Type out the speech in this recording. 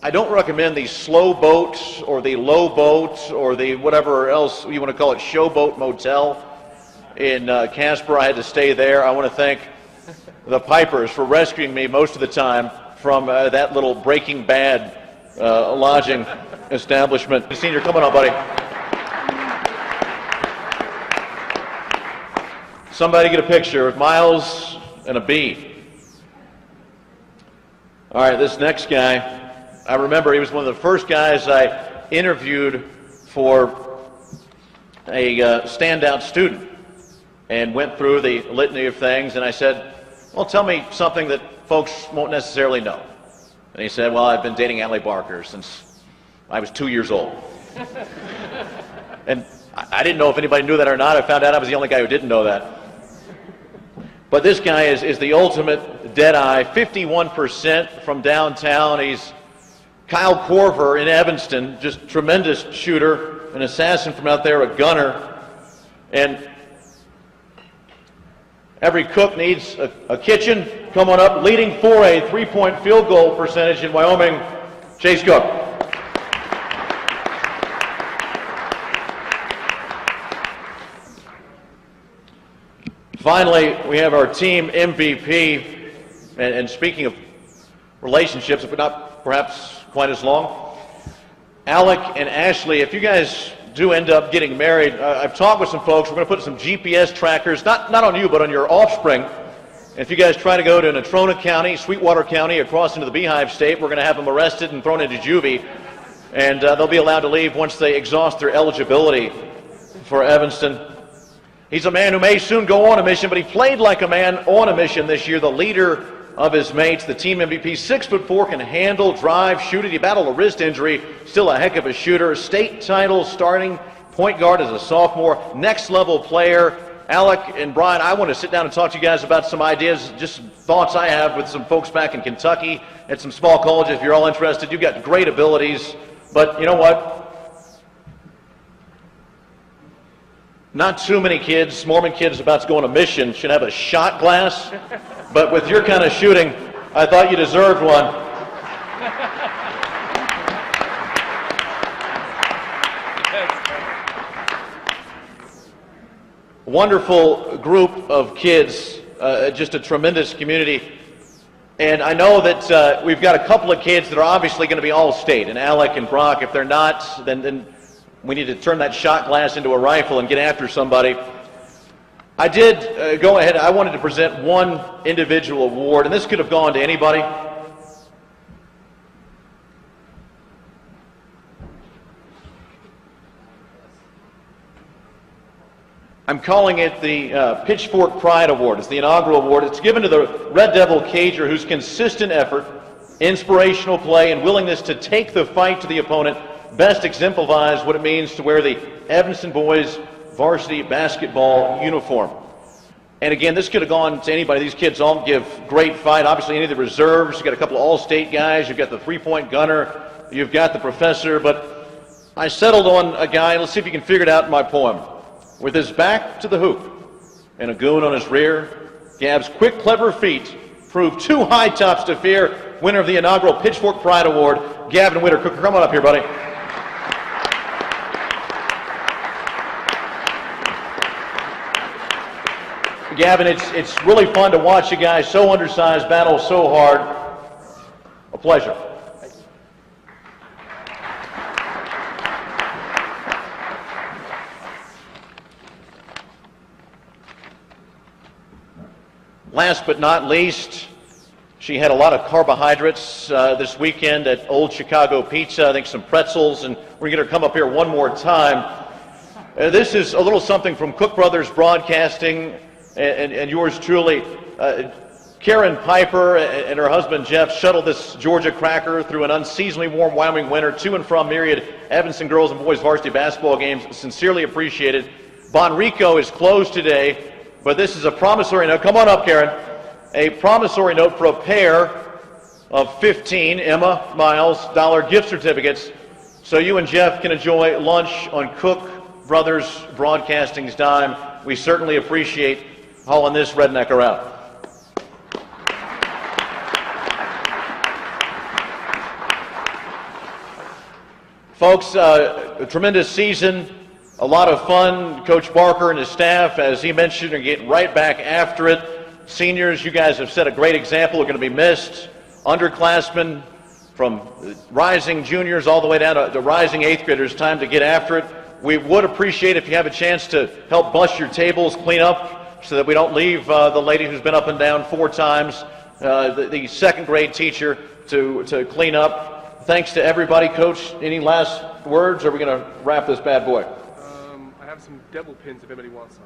I don't recommend the slow boat or the low boat or the whatever else you want to call it, showboat motel in Casper. I had to stay there. I want to thank the Pipers for rescuing me most of the time from that little Breaking Bad lodging establishment. Senior, come on up, buddy. Somebody get a picture of Miles and a bee. All right, this next guy, I remember he was one of the first guys I interviewed for a standout student and went through the litany of things, and I said, well, tell me something that folks won't necessarily know. And he said, well, I've been dating Allie Barker since I was 2 years old. And I didn't know if anybody knew that or not. I found out I was the only guy who didn't know that. But this guy is the ultimate deadeye, 51% from downtown. He's Kyle Korver in Evanston, just tremendous shooter, an assassin from out there, a gunner. And every cook needs a kitchen. Come on up, leading for a three-point field goal percentage in Wyoming, Chase Cook. Finally, we have our team MVP, and speaking of relationships, but not perhaps quite as long, Alec and Ashley, if you guys do end up getting married, I've talked with some folks. We're going to put some GPS trackers, not on you, but on your offspring. And if you guys try to go to Natrona County, Sweetwater County, across into the Beehive State, we're going to have them arrested and thrown into juvie, and they'll be allowed to leave once they exhaust their eligibility for Evanston. He's a man who may soon go on a mission, but he played like a man on a mission this year, the leader of his mates, the team MVP, 6'4", can handle, drive, shoot it. He battled a wrist injury, still a heck of a shooter. State title, starting point guard as a sophomore, next level player. Alec and Brian, I want to sit down and talk to you guys about some ideas, just some thoughts I have with some folks back in Kentucky at some small colleges. If you're all interested, you've got great abilities, but you know what? Not too many kids, Mormon kids about to go on a mission, should have a shot glass, but with your kind of shooting, I thought you deserved one. Wonderful group of kids, just a tremendous community. And I know that we've got a couple of kids that are obviously going to be all-state, and Alec and Brock. If they're not, then we need to turn that shot glass into a rifle and get after somebody. I did go ahead. I wanted to present one individual award, and this could have gone to anybody. I'm calling it the Pitchfork Pride Award. It's the inaugural award. It's given to the Red Devil Cager whose consistent effort, inspirational play, and willingness to take the fight to the opponent best exemplifies what it means to wear the Evanston boys varsity basketball uniform. And again, this could have gone to anybody. These kids all give great fight. Obviously, any of the reserves. You've got a couple of all-state guys. You've got the three-point gunner. You've got the professor. But I settled on a guy. Let's see if you can figure it out in my poem. With his back to the hoop and a goon on his rear, Gab's quick, clever feet prove too high tops to fear. Winner of the inaugural Pitchfork Pride Award, Gavin Whitaker. Come on up here, buddy. Gavin, it's really fun to watch you guys so undersized battle so hard. A pleasure. Last but not least, she had a lot of carbohydrates this weekend at Old Chicago Pizza. I think some pretzels, and we're going to come up here one more time. This is a little something from Cook Brothers Broadcasting and yours truly. Karen Piper and her husband Jeff shuttled this Georgia cracker through an unseasonably warm Wyoming winter to and from myriad Evanston girls and boys varsity basketball games. Sincerely appreciated. Bonrico is closed today, but this is a promissory note. Come on up, Karen. A promissory note for a pair of 15 Emma Miles dollar gift certificates so you and Jeff can enjoy lunch on Cook Brothers Broadcasting's dime. We certainly appreciate hauling this rednecker out. Folks, a tremendous season, a lot of fun. Coach Barker and his staff, as he mentioned, are getting right back after it. Seniors, you guys have set a great example. Are going to be missed. Underclassmen, from rising juniors all the way down to the rising eighth graders, time to get after it. We would appreciate if you have a chance to help bust your tables, clean up, so that we don't leave the lady who's been up and down 4 times, the second grade teacher, to clean up. Thanks to everybody. Coach, any last words, or are we going to wrap this bad boy? I have some devil pins if anybody wants some.